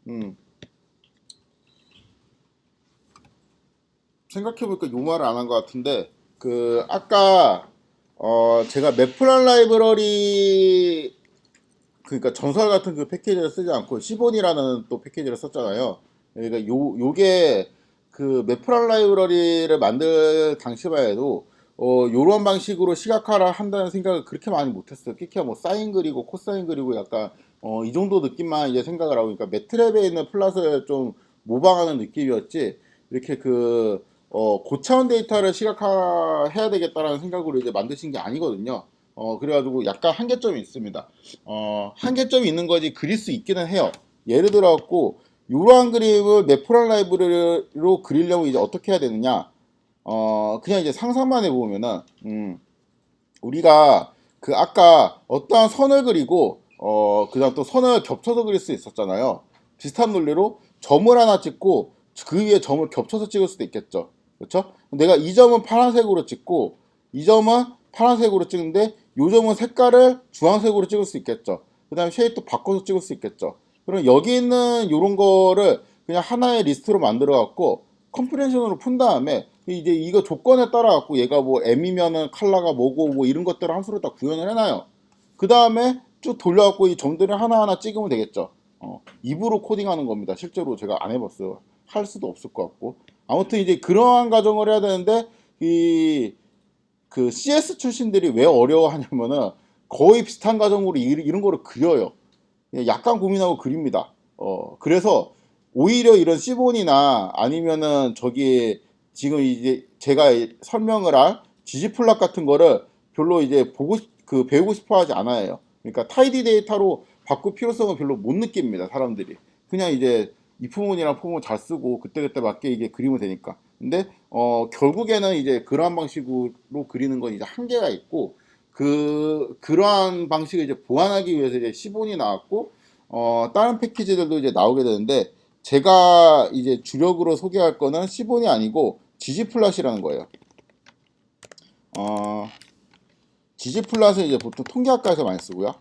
음. 생각해보니까 요 말을 안 한 것 같은데, 아까, 제가 매프란 라이브러리, 그러니까 전설 같은 그 패키지를 쓰지 않고 시본이라는 또 패키지를 썼잖아요. 그러니까 요게 그 매프란 라이브러리를 만들 당시만 해도 요런 방식으로 시각화를 한다는 생각을 그렇게 많이 못했어요. 특히 뭐 사인 그리고 코사인 그리고 약간 이 정도 느낌만 이제 생각을 하고, 그러니까 매트랩에 있는 플랫을 좀 모방하는 느낌이었지, 이렇게 고차원 데이터를 시각화해야 되겠다라는 생각으로 이제 만드신 게 아니거든요. 그래가지고 약간 한계점이 있습니다. 한계점이 있는 거지 그릴 수 있기는 해요. 예를 들어갖고 이러한 그림을 매프란 라이브러리로 그리려면 이제 어떻게 해야 되느냐? 그냥 이제 상상만 해보면은, 우리가 아까 어떠한 선을 그리고, 그다음 또 선을 겹쳐서 그릴 수 있었잖아요. 비슷한 논리로 점을 하나 찍고 그 위에 점을 겹쳐서 찍을 수도 있겠죠. 그렇죠? 내가 이 점은 파란색으로 찍고 이 점은 파란색으로 찍는데 이 점은 색깔을 주황색으로 찍을 수 있겠죠. 그 다음에 쉐입도 바꿔서 찍을 수 있겠죠. 그럼 여기 있는 이런 거를 그냥 하나의 리스트로 만들어 갖고 컴프레션으로 푼 다음에 이제 이거 조건에 따라 갖고 얘가 뭐 M이면은 컬러가 뭐고 뭐 이런 것들을 함수로 다 구현을 해놔요. 그 다음에 쭉 돌려갖고 이 점들을 하나하나 찍으면 되겠죠. 입으로 코딩하는 겁니다. 실제로 제가 안 해봤어요. 할 수도 없을 것 같고. 아무튼 이제 그러한 과정을 해야 되는데 이 CS 출신들이 왜 어려워하냐면은 거의 비슷한 과정으로 이런 거를 그려요. 약간 고민하고 그립니다. 그래서 오히려 이런 시본이나 아니면은 저기 지금 이제 제가 설명을 할 지지플랫 같은 거를 별로 이제 배우고 싶어 하지 않아요. 그러니까 타이디 데이터로 바꿀 필요성은 별로 못 느낍니다, 사람들이. 그냥 이제 이프문이랑 포문 잘 쓰고 그때그때 맞게 이게 그리면 되니까. 근데 결국에는 이제 그러한 방식으로 그리는 건 이제 한계가 있고, 그러한 방식을 이제 보완하기 위해서 이제 시본이 나왔고, 다른 패키지들도 이제 나오게 되는데, 제가 이제 주력으로 소개할 거는 시본이 아니고 지지플랫이라는 거예요. 어, 지지플랫은 이제 보통 통계학과에서 많이 쓰고요.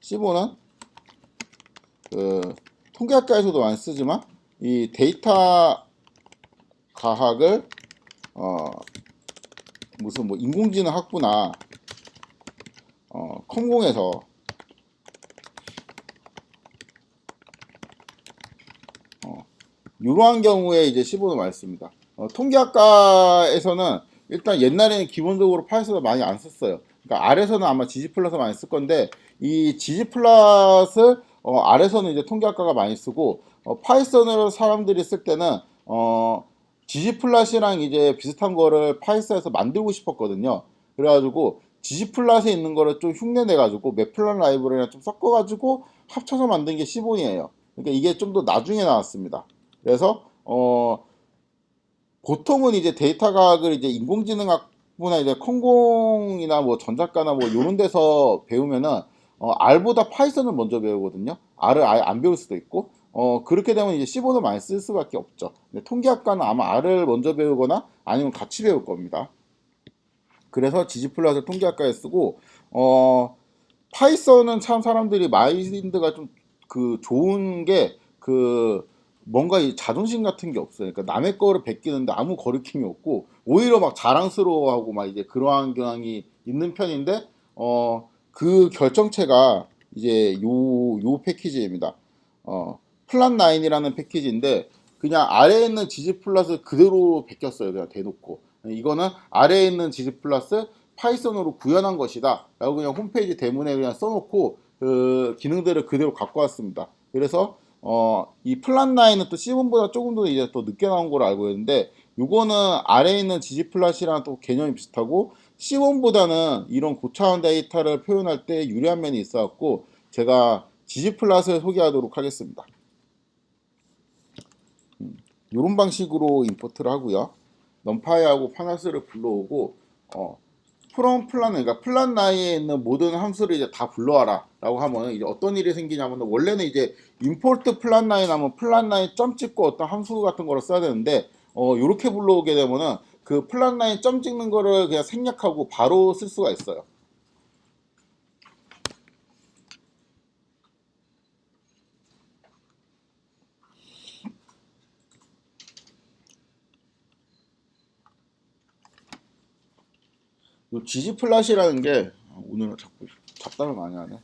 시본은 그 통계학과에서도 많이 쓰지만 이 데이터 과학을 어, 무슨 뭐 인공지능 학부나 컴공에서 이러한 경우에 이제 시본을 많이 씁니다. 통계학과에서는 일단 옛날에는 기본적으로 파이썬을 많이 안 썼어요. 그러니까 R에서는 아마 지지플랫을 많이 쓸 건데, 이 지지플랫을 R에서는 이제 통계학과가 많이 쓰고, 파이썬을 사람들이 쓸 때는 지지플랫이랑 이제 비슷한 거를 파이썬에서 만들고 싶었거든요. 그래가지고 지지플랫에 있는 거를 좀 흉내 내가지고 매플란 라이브러리랑 좀 섞어가지고 합쳐서 만든 게 시본이에요. 그러니까 이게 좀 더 나중에 나왔습니다. 그래서 보통은 이제 데이터 과학을 이제 인공지능학부나 이제 컴공이나 뭐 전작가나 뭐 이런 데서 배우면은 R보다 파이썬을 먼저 배우거든요. R을 아예 안 배울 수도 있고, 그렇게 되면 이제 C본을 많이 쓸 수밖에 없죠. 근데 통계학과는 아마 R을 먼저 배우거나 아니면 같이 배울 겁니다. 그래서 지지플랫을 통계학과에 쓰고, 파이썬은 참 사람들이 마인드가 좀 좋은 게 뭔가 이 자존심 같은 게 없어요. 그러니까 남의 거를 베끼는데 아무 거리낌이 없고 오히려 막 자랑스러워하고 막 이제 그러한 경향이 있는 편인데, 그 결정체가 이제 요 패키지입니다. 플랫 9이라는 패키지인데 그냥 아래에 있는 지지 플러스 그대로 베꼈어요. 그냥 대놓고 이거는 아래에 있는 지지 플러스 파이썬으로 구현한 것이다 라고 그냥 홈페이지 대문에 그냥 써놓고 그 기능들을 그대로 갖고 왔습니다. 그래서 이 플랫 9은 또 C1보다 조금 더 이제 더 늦게 나온 걸로 알고 있는데, 요거는 아래에 있는 지지 플랫이랑 또 개념이 비슷하고 C1보다는 이런 고차원 데이터를 표현할 때 유리한 면이 있어갖고 제가 지지 플랫을 소개하도록 하겠습니다. 이런 방식으로 임포트를 하고요. 넘파이하고 파나스를 불러오고, 프롬 플랜, 그러니까 플랜 나이에 있는 모든 함수를 이제 다 불러와라 라고 하면 이제 어떤 일이 생기냐면, 원래는 이제 임포트 플랜 나이 하면 플랜 나이 점 찍고 어떤 함수 같은 거를 써야 되는데, 요렇게 불러오게 되면은 그 플랜 나이 점 찍는 거를 그냥 생략하고 바로 쓸 수가 있어요. 요 지지플랫이라는 게 오늘은 자꾸 잡담을 많이 하네.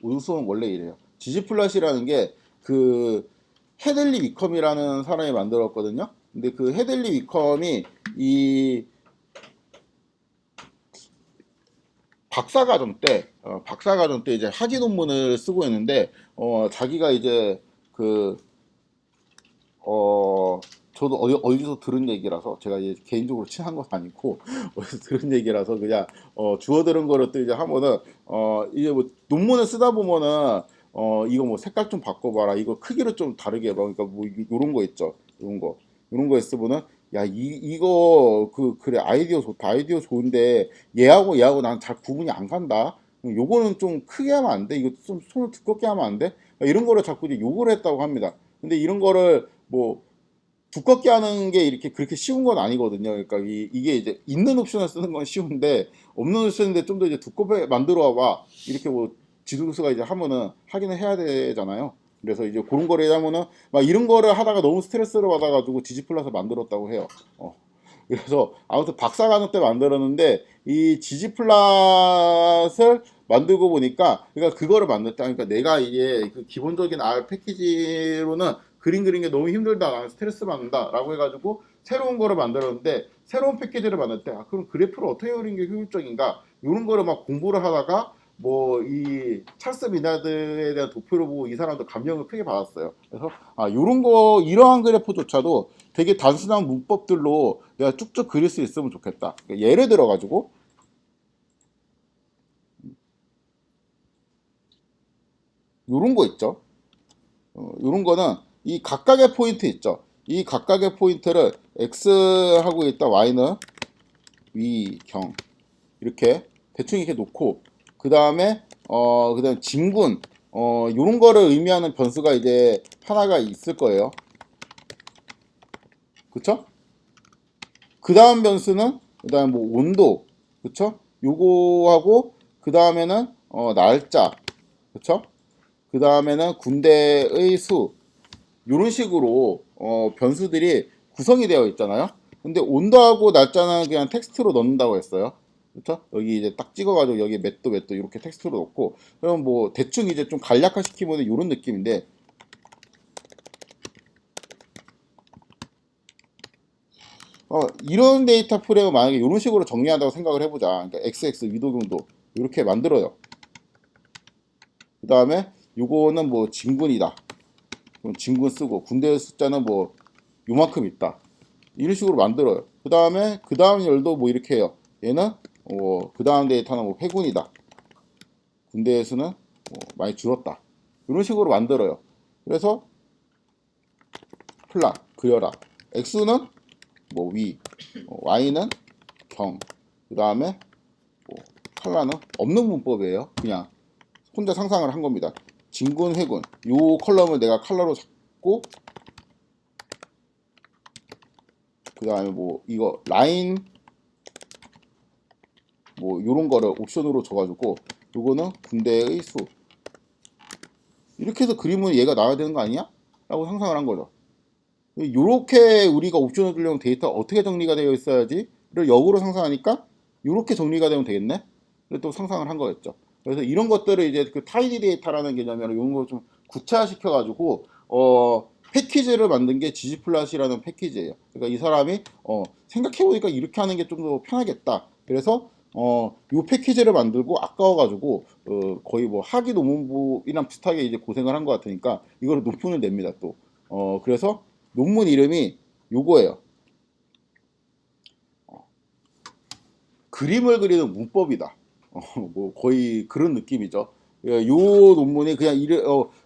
우수은 원래 이래요. 지지플랫이라는 게 그 헤들리 위컴이라는 사람이 만들었거든요. 근데 그 헤들리 위컴이 이 박사과정 때 이제 학위 논문을 쓰고 있는데 자기가 이제 그 저도 어디서 들은 얘기라서 제가 이제 개인적으로 친한 건 아니고 어디서 들은 얘기라서 그냥 주워 들은 거를 또 이제 하면은 이제 뭐 논문을 쓰다 보면은 이거 뭐 색깔 좀 바꿔봐라, 이거 크기를 좀 다르게 해봐, 그러니까 뭐 요런 거 있죠, 요런 거 있으면은 야 이거 그래 아이디어 좋다, 아이디어 좋은데 얘하고 난 잘 구분이 안 간다, 요거는 좀 크게 하면 안 돼, 이거 좀 손을 두껍게 하면 안 돼, 이런 거를 자꾸 이제 요구를 했다고 합니다. 근데 이런 거를 뭐 두껍게 하는 게 이렇게 그렇게 쉬운 건 아니거든요. 그러니까 이게 이제 있는 옵션을 쓰는 건 쉬운데 없는 옵션인데 좀 더 이제 두껍게 만들어 봐, 이렇게 뭐 지도교수가 이제 하면은 하기는 해야 되잖아요. 그래서 이제 그런 거를 하면은 막 이런 거를 하다가 너무 스트레스를 받아가지고 지지플랫을 만들었다고 해요. 그래서 아무튼 박사과정 때 만들었는데 이 지지플랫을 만들고 보니까 그러니까 그거를 만들다, 그러니까 내가 이게 그 기본적인 R 패키지로는 그림 그리는 게 너무 힘들다, 나는 스트레스 받는다 라고 해가지고 새로운 거를 만들었는데, 새로운 패키지를 만들 때 그럼 그래프를 어떻게 그리는 게 효율적인가 이런 거를 막 공부를 하다가 뭐 이 찰스 미나드에 대한 도표를 보고 이 사람도 감명을 크게 받았어요. 그래서 요런 거 이러한 그래프조차도 되게 단순한 문법들로 내가 쭉쭉 그릴 수 있으면 좋겠다. 그러니까 예를 들어 가지고 요런 거 있죠. 요런 거는 이 각각의 포인트 있죠. 이 각각의 포인트를 x하고 있다, y는 위경 이렇게 대충 이렇게 놓고 그다음에 진군 요런 거를 의미하는 변수가 이제 하나가 있을 거예요. 그쵸? 그 다음 변수는 그다음 뭐 온도, 그쵸? 요거하고 그 다음에는 날짜, 그쵸? 그 다음에는 군대의 수, 요런 식으로 변수들이 구성이 되어 있잖아요. 근데 온도하고 날짜는 그냥 텍스트로 넣는다고 했어요. 그쵸? 여기 이제 딱 찍어가지고 여기 몇 도 이렇게 텍스트로 넣고, 그럼 뭐 대충 이제 좀 간략화 시키면 이런 느낌인데, 이런 데이터 프레임을 만약에 이런 식으로 정리한다고 생각을 해보자. 그러니까 XX 위도경도 이렇게 만들어요. 그 다음에 요거는 뭐 진군이다. 그럼 진군 쓰고 군대 숫자는 뭐 요만큼 있다. 이런 식으로 만들어요. 그 다음 열도 뭐 이렇게 해요. 얘는 그 다음 데이터는 뭐 회군이다. 군대의 수는 뭐 많이 줄었다. 이런 식으로 만들어요. 그래서 플랫 그려라. X는 뭐 위, Y는 경, 그 다음에 뭐 칼라는 없는 문법이에요. 그냥 혼자 상상을 한 겁니다. 진군, 회군 요 컬럼을 내가 컬러로 잡고, 그 다음에 뭐 이거 라인 뭐 요런 거를 옵션으로 줘가지고 요거는 군대의 수, 이렇게 해서 그림은 얘가 나와야 되는 거 아니야? 라고 상상을 한 거죠. 요렇게 우리가 옵션을 주려면 데이터가 어떻게 정리가 되어 있어야지를 역으로 상상하니까 요렇게 정리가 되면 되겠네? 또 상상을 한 거였죠. 그래서 이런 것들을 이제 그 타이디 데이터라는 개념으로 이런 걸 좀 구체화시켜 가지고 패키지를 만든 게 지지플랫이라는 패키지예요. 그러니까 이 사람이 생각해 보니까 이렇게 하는 게 좀 더 편하겠다. 그래서 요 패키지를 만들고 아까워가지고 거의 뭐 학위 논문부이랑 비슷하게 이제 고생을 한 것 같으니까 이거를 논문을 냅니다 또. 그래서 논문 이름이 요거예요. 그림을 그리는 문법이다. 뭐 거의 그런 느낌이죠. 요 논문이 그냥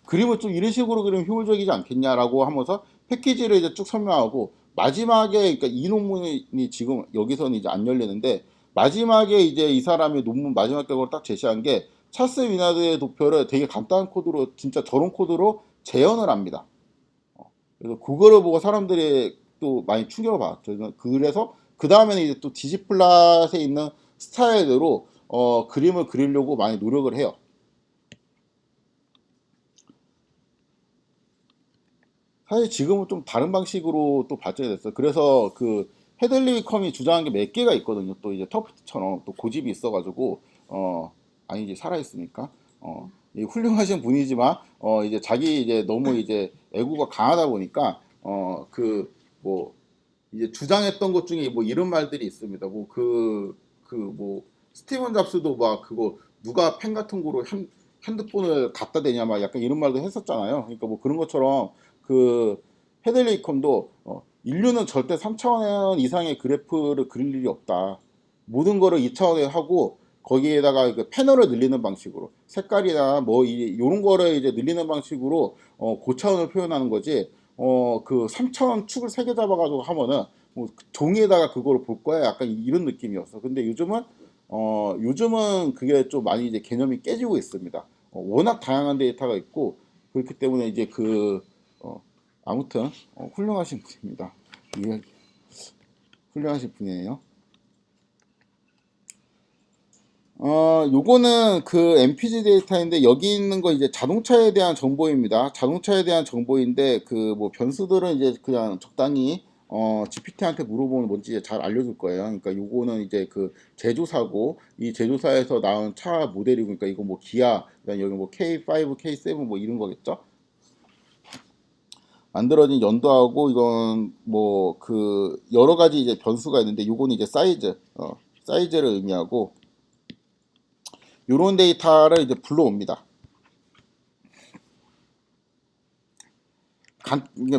그림을 좀 이런 식으로 그리면 효율적이지 않겠냐라고 하면서 패키지를 이제 쭉 설명하고 마지막에, 그러니까 이 논문이 지금 여기서는 이제 안 열리는데 마지막에 이제 이 사람의 논문 마지막 결과를 딱 제시한 게 찰스 위나드의 도표를 되게 간단한 코드로, 진짜 저런 코드로 재현을 합니다. 그래서 그거를 보고 사람들이 또 많이 충격을 받았죠. 그래서 그 다음에는 이제 또 디지플랫에 있는 스타일대로 그림을 그리려고 많이 노력을 해요. 사실 지금은 좀 다른 방식으로 또 발전이 됐어요. 그래서 그 헤들리컴이 주장한 게 몇 개가 있거든요. 또 이제 터프트처럼 또 고집이 있어가지고 아니지 살아있으니까 이 훌륭하신 분이지만 이제 자기 이제 너무 이제 애구가 강하다 보니까 그 뭐 이제 주장했던 것 중에 뭐 이런 말들이 있습니다. 뭐 뭐 스티븐 잡스도 막 그거 누가 펜 같은 거로 핸드폰을 갖다 대냐 막 약간 이런 말도 했었잖아요. 그러니까 뭐 그런 것처럼 그 헤들레이컴도 인류는 절대 3차원 이상의 그래프를 그릴 일이 없다. 모든 거를 2차원에 하고 거기에다가 그 패널을 늘리는 방식으로 색깔이나 뭐 이런 거를 이제 늘리는 방식으로 고차원을 표현하는 거지. 그 3차원 축을 3개 잡아가지고 하면은 뭐 종이에다가 그거를 볼 거야. 약간 이런 느낌이었어. 근데 요즘은 그게 좀 많이 이제 개념이 깨지고 있습니다. 워낙 다양한 데이터가 있고 그렇기 때문에 이제 아무튼 훌륭하신 분입니다. 예, 훌륭하신 분이에요. 요거는 그 MPG 데이터인데 여기 있는 거 이제 자동차에 대한 정보입니다. 자동차에 대한 정보인데 그 뭐 변수들은 이제 그냥 적당히 GPT한테 물어보면 뭔지 잘 알려줄 거예요. 그러니까 요거는 이제 그 제조사고 이 제조사에서 나온 차 모델이고 그러니까 이거 뭐 기아, 그다음 여기 뭐 K5, K7 뭐 이런 거겠죠. 만들어진 연도하고 이건 뭐 그 여러 가지 이제 변수가 있는데 요거는 이제 사이즈를 의미하고 요런 데이터를 이제 불러옵니다.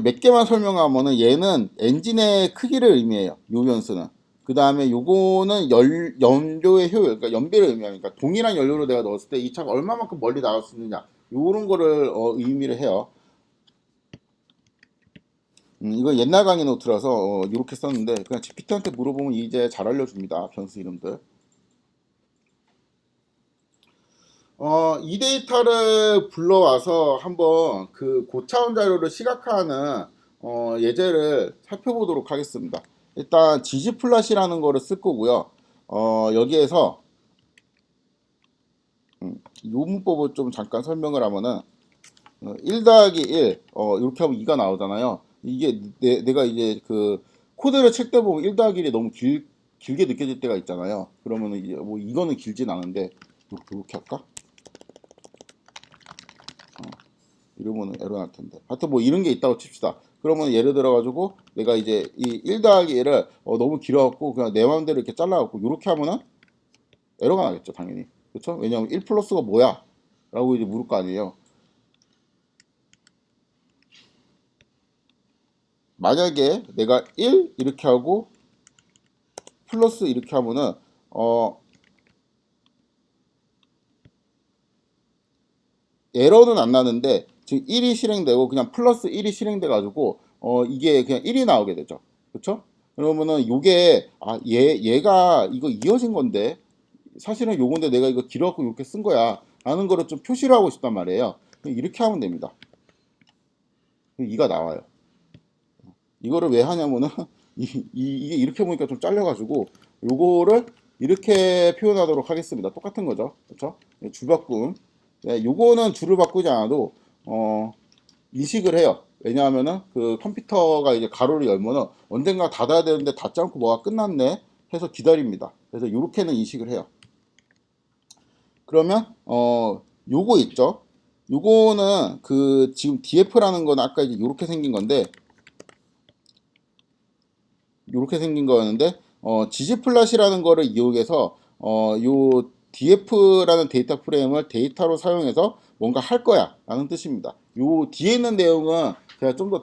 몇 개만 설명하면은 얘는 엔진의 크기를 의미해요. 요 변수는. 그 다음에 요거는 연료의 효율, 그러니까 연비를 의미하니까 동일한 연료로 내가 넣었을 때 이 차가 얼마만큼 멀리 나갈 수 있느냐. 요런 거를 의미를 해요. 이거 옛날 강의 노트라서 이렇게 썼는데 그냥 GPT한테 물어보면 이제 잘 알려줍니다. 변수 이름들. 이 데이터를 불러와서 한번 그 고차원 자료를 시각화하는 예제를 살펴보도록 하겠습니다. 일단 지지플랫이라는 거를 쓸 거고요. 여기에서 이 문법을 좀 잠깐 설명을 하면은 1 더하기 1 이렇게 하면 2가 나오잖아요. 이게 내가 이제 그 코드를 칠 때 보면 1 더하기 1이 너무 길게 느껴질 때가 있잖아요. 그러면은 이제 뭐 이거는 길진 않은데 이렇게 할까? 이러면은 에러 날 텐데. 하여튼 뭐 이런 게 있다고 칩시다. 그러면 예를 들어 가지고 내가 이제 이 1 더하기 1을 너무 길어갖고 그냥 내 마음대로 이렇게 잘라갖고 이렇게 하면은 에러가 나겠죠, 당연히. 그렇죠? 왜냐면 1 플러스가 뭐야? 라고 이제 물을 거 아니에요. 만약에 내가 1 이렇게 하고 플러스 이렇게 하면은 에러는 안 나는데 지금 1이 실행되고 그냥 플러스 1이 실행돼 가지고 이게 그냥 1이 나오게 되죠. 그렇죠? 그러면은 요게 얘가 이거 이어진 건데 사실은 요건데 내가 이거 길어갖고 이렇게 쓴 거야 라는 거를 좀 표시를 하고 싶단 말이에요. 이렇게 하면 됩니다. 2가 나와요. 이거를 왜 하냐면은 이게 이렇게 보니까 좀 잘려가지고 요거를 이렇게 표현하도록 하겠습니다. 똑같은 거죠. 그렇죠? 주바꿈. 네, 요거는 줄을 바꾸지 않아도 인식을 해요. 왜냐하면은 그 컴퓨터가 이제 가로를 열면은 언젠가 닫아야 되는데 닫지 않고 뭐가 끝났네 해서 기다립니다. 그래서 이렇게는 인식을 해요. 그러면 요거 있죠. 요거는 그 지금 DF라는 건 아까 이제 요렇게 생긴 건데 요렇게 생긴 거였는데 지지플랫이라는 거를 이용해서 요 df라는 데이터 프레임을 데이터로 사용해서 뭔가 할 거야 라는 뜻입니다. 요 뒤에 있는 내용은 제가 좀 더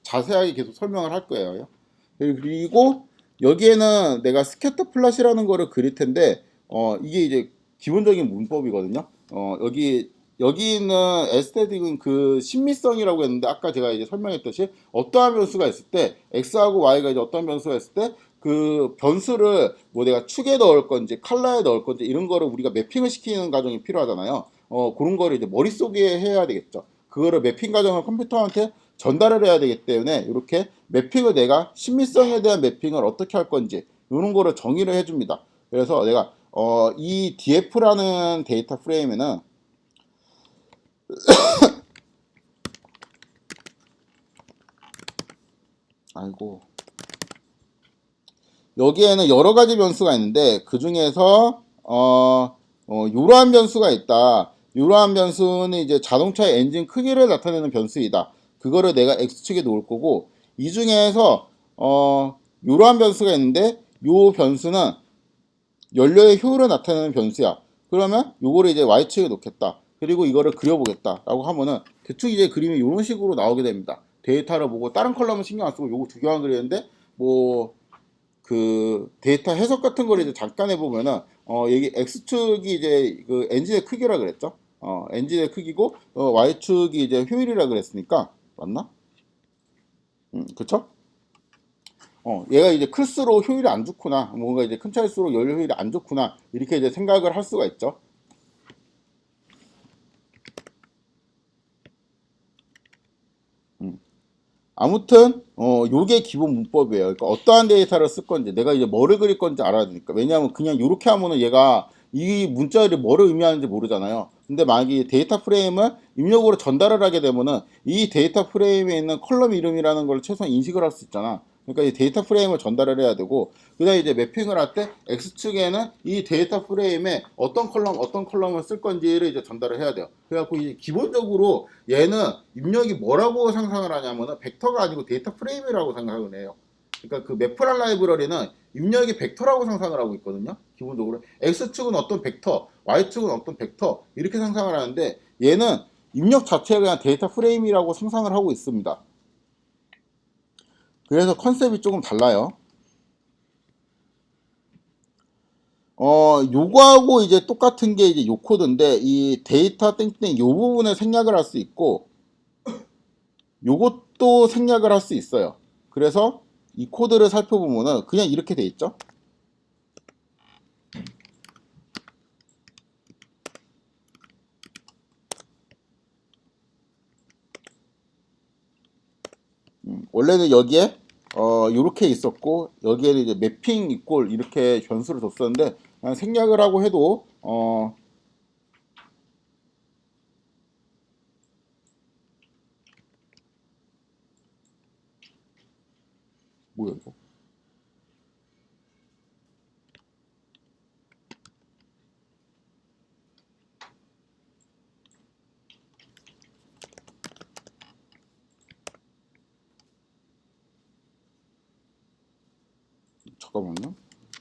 자세하게 계속 설명을 할 거예요. 그리고 여기에는 내가 스캐터 플랫이라는 거를 그릴 텐데 이게 이제 기본적인 문법이거든요. 여기 있는 에스테틱은 그 신미성이라고 했는데 아까 제가 이제 설명했듯이 어떠한 변수가 있을 때 x하고 y가 이제 어떤 변수가 있을 때 그 변수를 뭐 내가 축에 넣을 건지 칼라에 넣을 건지 이런 거를 우리가 매핑을 시키는 과정이 필요하잖아요. 그런 거를 이제 머릿속에 해야 되겠죠. 그거를 매핑 과정을 컴퓨터한테 전달을 해야 되기 때문에 이렇게 매핑을 내가 신미성에 대한 매핑을 어떻게 할 건지 이런 거를 정의를 해줍니다. 그래서 내가 이 df라는 데이터 프레임에는 아이고 여기에는 여러 가지 변수가 있는데 그 중에서 이러한 변수가 있다. 이러한 변수는 이제 자동차의 엔진 크기를 나타내는 변수이다. 그거를 내가 x축에 놓을 거고, 이 중에서 이러한 변수가 있는데 이 변수는 연료의 효율을 나타내는 변수야. 그러면 요거를 이제 y축에 놓겠다. 그리고 이거를 그려보겠다 라고 하면은 대충 이제 그림이 이런 식으로 나오게 됩니다. 데이터를 보고 다른 컬럼은 신경 안 쓰고 요거 두 개만 그리는데, 뭐 그 데이터 해석 같은 걸 이제 잠깐 해보면은 여기 x축이 이제 그 엔진의 크기라 그랬죠. 엔진의 크기고 y축이 이제 효율이라 그랬으니까 맞나? 그쵸? 얘가 이제 클수록 효율이 안 좋구나, 뭔가 이제 큰 차일수록 연료 효율이 안 좋구나, 이렇게 이제 생각을 할 수가 있죠. 아무튼 요게 기본 문법이에요. 그러니까 어떠한 데이터를 쓸 건지, 내가 이제 뭐를 그릴 건지 알아야 되니까. 왜냐하면 그냥 이렇게 하면은 얘가 이 문자들이 뭐를 의미하는지 모르잖아요. 근데 만약에 데이터 프레임을 입력으로 전달을 하게 되면은 이 데이터 프레임에 있는 컬럼 이름이라는 걸 최소한 인식을 할 수 있잖아. 그러니까 이 데이터 프레임을 전달을 해야 되고, 그다음에 이제 매핑을 할 때 X축에는 이 데이터 프레임에 어떤 컬럼을 쓸 건지를 이제 전달을 해야 돼요. 그래갖고 이제 기본적으로 얘는 입력이 뭐라고 상상을 하냐면은 벡터가 아니고 데이터 프레임이라고 생각을 해요. 그러니까 그 매프랄 라이브러리는 입력이 벡터라고 상상을 하고 있거든요. 기본적으로 X축은 어떤 벡터, Y축은 어떤 벡터, 이렇게 상상을 하는데 얘는 입력 자체가 그냥 데이터 프레임이라고 상상을 하고 있습니다. 그래서 컨셉이 조금 달라요. 요거하고 이제 똑같은 게 이제 요 코드인데, 이 데이터 땡땡 요 부분을 생략을 할 수 있고 요것도 생략을 할 수 있어요. 그래서 이 코드를 살펴보면은 그냥 이렇게 돼 있죠. 원래는 여기에 이렇게 있었고, 여기에는 이제 매핑 이꼴 이렇게 변수를 줬었는데 그냥 생략을 하고 해도 뭐야 이거? 잠깐만요.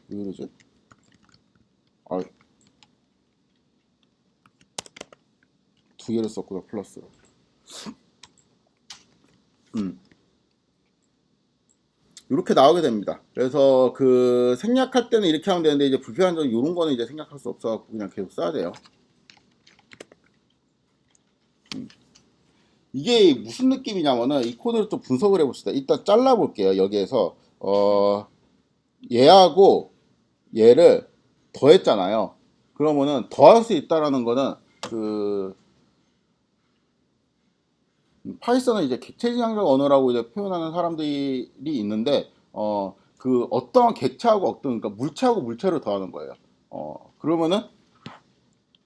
왜 이러지? 아, 두 개를 썼구나, 플러스. 이렇게 나오게 됩니다. 그래서 그 생략할 때는 이렇게 하면 되는데, 이제 불필요한 점 이런 거는 이제 생략할 수 없어서 그냥 계속 써야 돼요. 이게 무슨 느낌이냐면은 이 코드를 좀 분석을 해봅시다. 일단 잘라볼게요. 여기에서 얘하고 얘를 더했잖아요. 그러면은 더할 수 있다라는 거는 그 파이썬은 이제 객체지향적 언어라고 이제 표현하는 사람들이 있는데, 그 어떤 객체하고 어떤, 그러니까 물체하고 물체를 더하는 거예요. 그러면은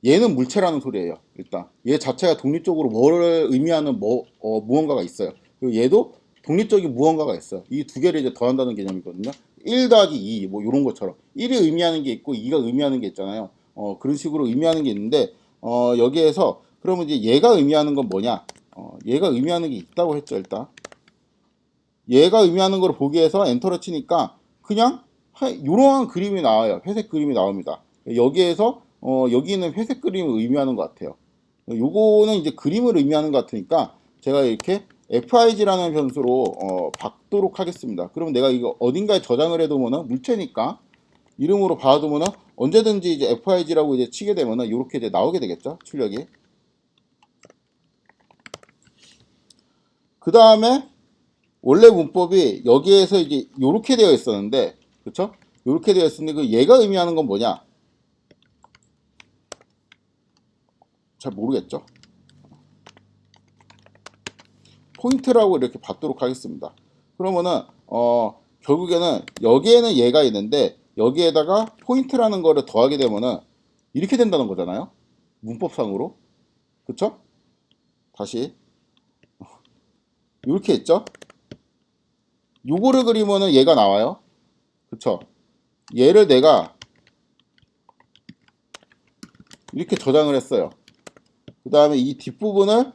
얘는 물체라는 소리예요. 일단 얘 자체가 독립적으로 뭐를 의미하는 무언가가 있어요. 그리고 얘도 독립적인 무언가가 있어요. 이 두 개를 이제 더한다는 개념이거든요. 1 더하기 2, 뭐 이런 것처럼 1이 의미하는 게 있고 2가 의미하는 게 있잖아요. 그런 식으로 의미하는 게 있는데, 여기에서 그러면 이제 얘가 의미하는 건 뭐냐? 얘가 의미하는 게 있다고 했죠. 일단 얘가 의미하는 걸 보기 위해서 엔터를 치니까 그냥 이러한 그림이 나와요. 회색 그림이 나옵니다. 여기에서 여기 있는 회색 그림을 의미하는 것 같아요. 요거는 이제 그림을 의미하는 것 같으니까 제가 이렇게 FIG라는 변수로 바꾸도록 하겠습니다. 그럼 내가 이거 어딘가에 저장을 해두면은 물체니까 이름으로 봐두면은 언제든지 이제 FIG라고 이제 치게 되면은 이렇게 이제 나오게 되겠죠. 출력이. 그 다음에 원래 문법이 여기에서 이제 이렇게 되어 있었는데, 그렇죠? 이렇게 되어 있었는데 그 얘가 의미하는 건 뭐냐? 잘 모르겠죠? 포인트라고 이렇게 받도록 하겠습니다. 그러면은 결국에는 여기에는 얘가 있는데 여기에다가 포인트라는 거를 더하게 되면은 이렇게 된다는 거잖아요. 문법상으로. 그쵸? 다시 이렇게 했죠? 요거를 그리면은 얘가 나와요. 그쵸? 얘를 내가 이렇게 저장을 했어요. 그 다음에 이 뒷부분을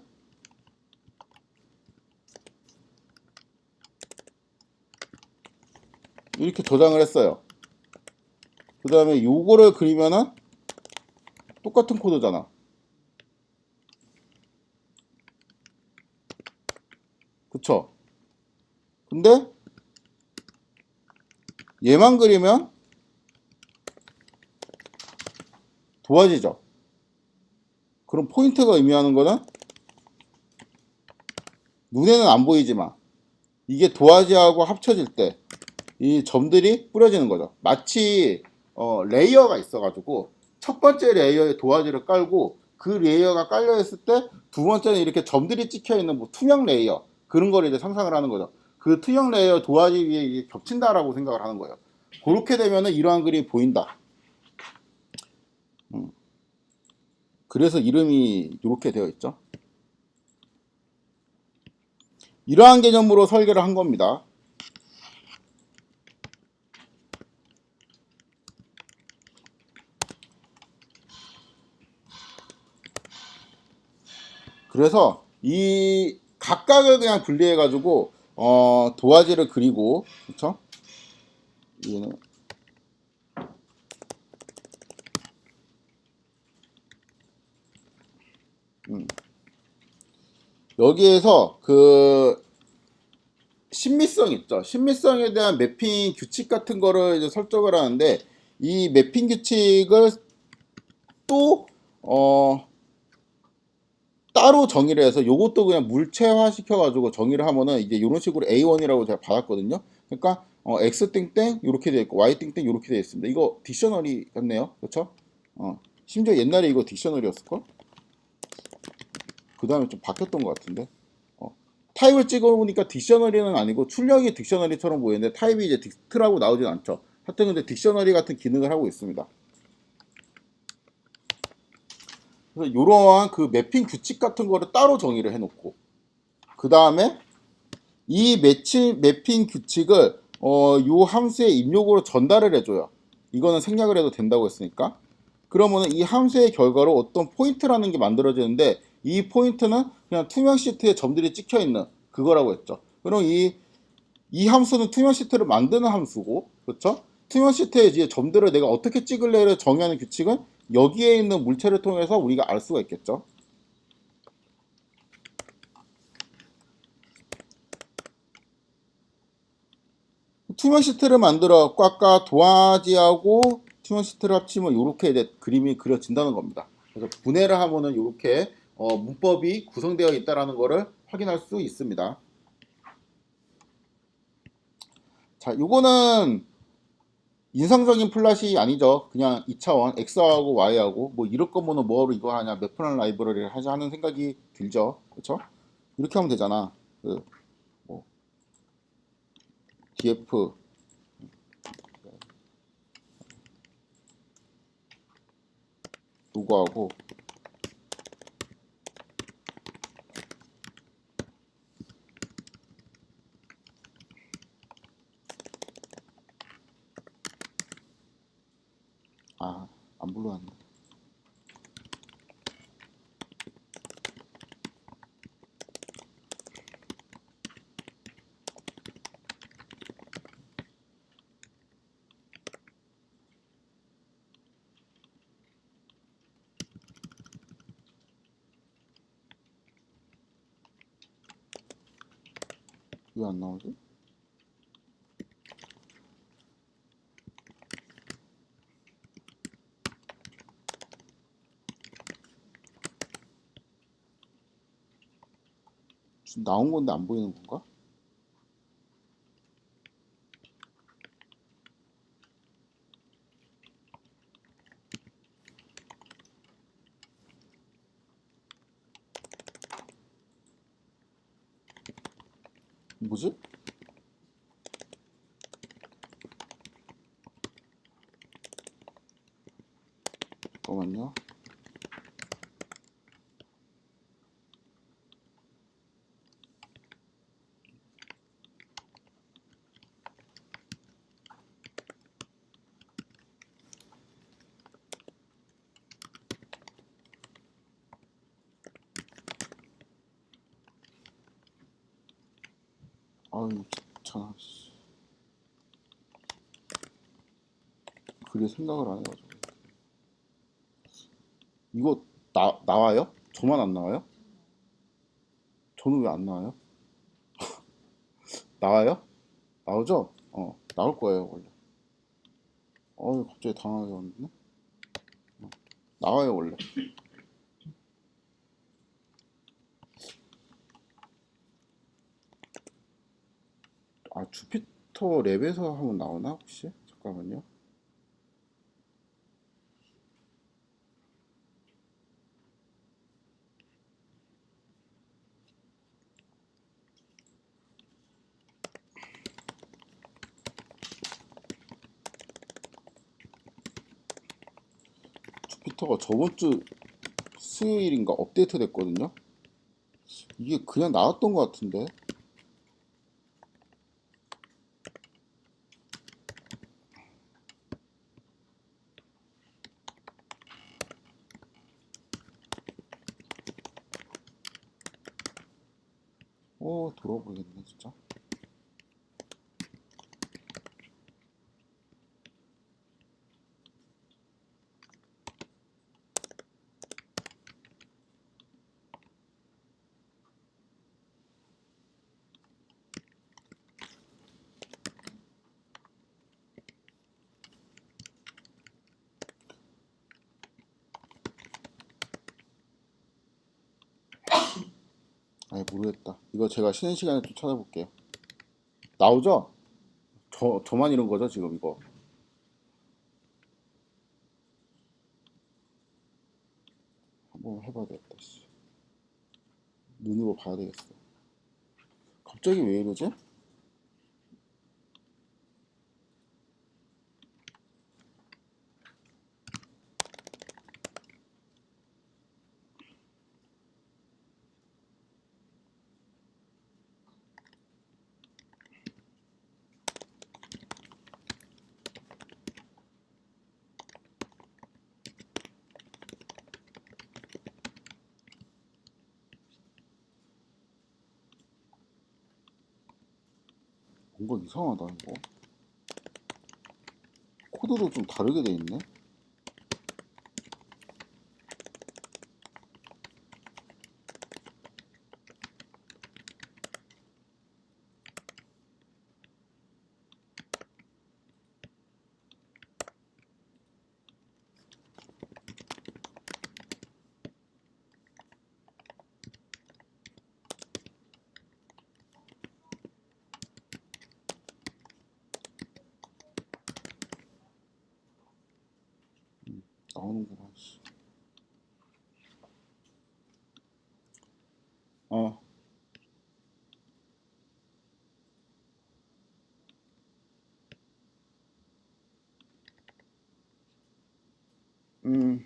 이렇게 저장을 했어요. 그 다음에 요거를 그리면은 똑같은 코드잖아. 그쵸? 근데 얘만 그리면 도화지죠. 그럼 포인트가 의미하는 거는 눈에는 안 보이지만 이게 도화지하고 합쳐질 때 이 점들이 뿌려지는 거죠. 마치 레이어가 있어가지고 첫 번째 레이어에 도화지를 깔고 그 레이어가 깔려 있을 때 두 번째는 이렇게 점들이 찍혀 있는 뭐 투명 레이어 그런 걸 이제 상상을 하는 거죠. 그 투명 레이어 도화지 위에 이게 겹친다라고 생각을 하는 거예요. 그렇게 되면은 이러한 그림이 보인다. 그래서 이름이 이렇게 되어 있죠. 이러한 개념으로 설계를 한 겁니다. 그래서 이 각각을 그냥 분리해 가지고 도화지를 그리고 그렇죠? 얘는 여기에서 그 신미성 있죠. 신미성에 대한 매핑 규칙 같은 거를 이제 설정을 하는데 이 매핑 규칙을 또 따로 정의를 해서 요것도 그냥 물체화 시켜가지고 정의를 하면은 이제 이런 식으로 A1이라고 제가 받았거든요. 그러니까 X 땡땡 이렇게 되어 있고 Y 땡땡 이렇게 되어 있습니다. 이거 딕셔너리 같네요. 그렇죠? 심지어 옛날에 이거 딕셔너리였을걸? 그 다음에 좀 바뀌었던 것 같은데. 타입을 찍어보니까 딕셔너리는 아니고 출력이 딕셔너리처럼 보이는데 타입이 이제 딕트라고 나오진 않죠. 하여튼 근데 딕셔너리 같은 기능을 하고 있습니다. 그래서 이러한 그 매핑 규칙 같은 거를 따로 정의를 해놓고 그 다음에 이 매핑 규칙을 요 함수의 입력으로 전달을 해줘요. 이거는 생략을 해도 된다고 했으니까. 그러면은 이 함수의 결과로 어떤 포인트라는 게 만들어지는데 이 포인트는 그냥 투명 시트에 점들이 찍혀 있는 그거라고 했죠. 그럼 이 함수는 투명 시트를 만드는 함수고, 그렇죠? 투명 시트에 이제 점들을 내가 어떻게 찍을래를 정의하는 규칙은 여기에 있는 물체를 통해서 우리가 알 수가 있겠죠. 투명 시트를 만들어 꽉과 도화지하고 투명 시트를 합치면 이렇게 이제 그림이 그려진다는 겁니다. 그래서 분해를 하면은 이렇게 문법이 구성되어 있다라는 것을 확인할 수 있습니다. 자, 요거는 인상적인 플랫이 아니죠. 그냥 2차원 X하고 Y하고 뭐 이럴 거면은 뭐로 이거 하냐 매프란 라이브러리를 하자 하는 생각이 들죠. 그렇죠? 이렇게 하면 되잖아. 그뭐 df 로고하고 안 불러왔네. 왜 안 나오지? 지금 나온 건데 안 보이는 건가? 뭐지? 잠깐만요. 아유 귀찮아. 씨. 그게 생각을 안 해가지고. 이거 나와요? 저만 안 나와요? 저는 왜 안 나와요? 나와요? 나오죠? 나올 거예요 원래. 갑자기 당황하게 왔네. 나와요 원래. 아 주피터 랩에서 한번 나오나 혹시? 잠깐만요. 주피터가 저번 주 수요일인가 업데이트 됐거든요. 이게 그냥 나왔던 것 같은데. 돌아보겠네 진짜. 아니 모르겠다. 이거 제가 쉬는 시간에 좀 찾아볼게요. 나오죠? 저만 이런 거죠 지금 이거. 한번 해봐야 되겠다. 씨. 눈으로 봐야 되겠어. 갑자기 왜 이러지? 뭔가 이상하다 이거. 코드도 좀 다르게 돼 있네. 나오는구나. 씨. 어, 음,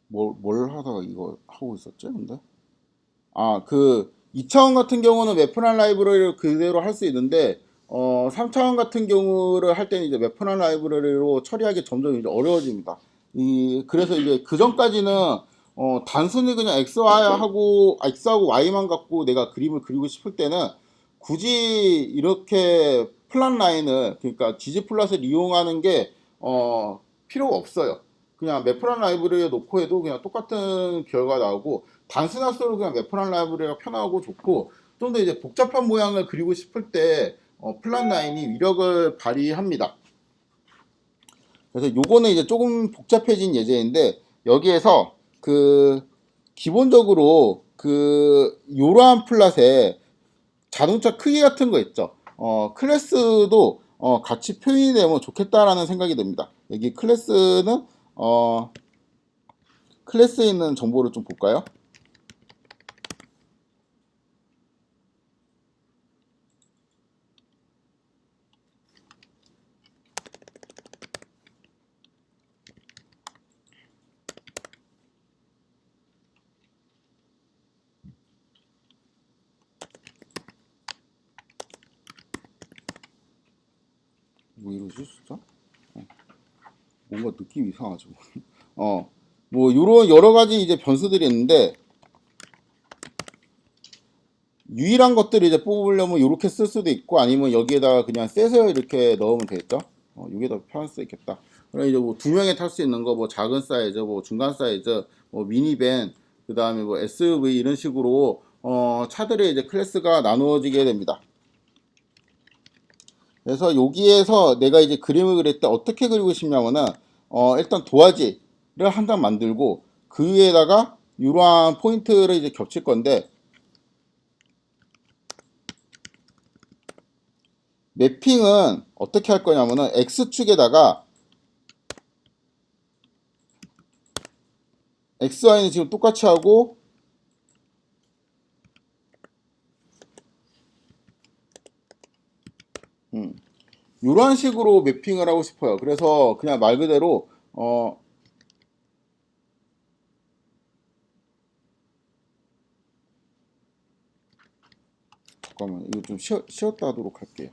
뭘 하다가 이거 하고 있었지, 근데? 그 2차원 같은 경우는 웹프란 라이브러리를 그대로 할 수 있는데 3차원 같은 경우를 할 때는 이제 웹프란 라이브러리로 처리하기 점점 이제 어려워집니다. 그래서 이제 그 전까지는 단순히 그냥 X하고 Y만 갖고 내가 그림을 그리고 싶을 때는 굳이 이렇게 플랫 라인을 그러니까 gg플랫을 이용하는 게 필요가 없어요. 그냥 맵프란 라이브러리에 놓고 해도 그냥 똑같은 결과 나오고 단순할수록 그냥 웹프란 라이브러리가 편하고 좋고 좀 더 이제 복잡한 모양을 그리고 싶을 때 플랫 라인이 위력을 발휘합니다. 그래서 요거는 이제 조금 복잡해진 예제인데 여기에서 기본적으로 요러한 플랫에 자동차 크기 같은 거 있죠. 클래스도 같이 표현이 되면 좋겠다라는 생각이 듭니다. 여기 클래스는 클래스에 있는 정보를 좀 볼까요? 뭐 이러지 진짜? 뭔가 느낌이 이상하죠. 어, 뭐 요런 여러 가지 이제 변수들이 있는데 유일한 것들을 이제 뽑으려면 이렇게 쓸 수도 있고 아니면 여기에다가 그냥 셋을 이렇게 넣으면 되겠죠. 이게 더 편할 수 있겠다. 그럼 이제 뭐 두 명이 탈 수 있는 거 뭐 작은 사이즈, 뭐 중간 사이즈, 뭐 미니밴, 그 다음에 뭐 SUV 이런 식으로 차들의 이제 클래스가 나누어지게 됩니다. 그래서 여기에서 내가 이제 그림을 그릴 때 어떻게 그리고 싶냐면은 일단 도화지를 한 장 만들고 그 위에다가 이러한 포인트를 이제 겹칠 건데 매핑은 어떻게 할 거냐면은 X축에다가 XY는 지금 똑같이 하고 이런 식으로 매핑을 하고 싶어요. 그래서 그냥 말 그대로 잠깐만 이거 좀 쉬었다 하도록 할게요.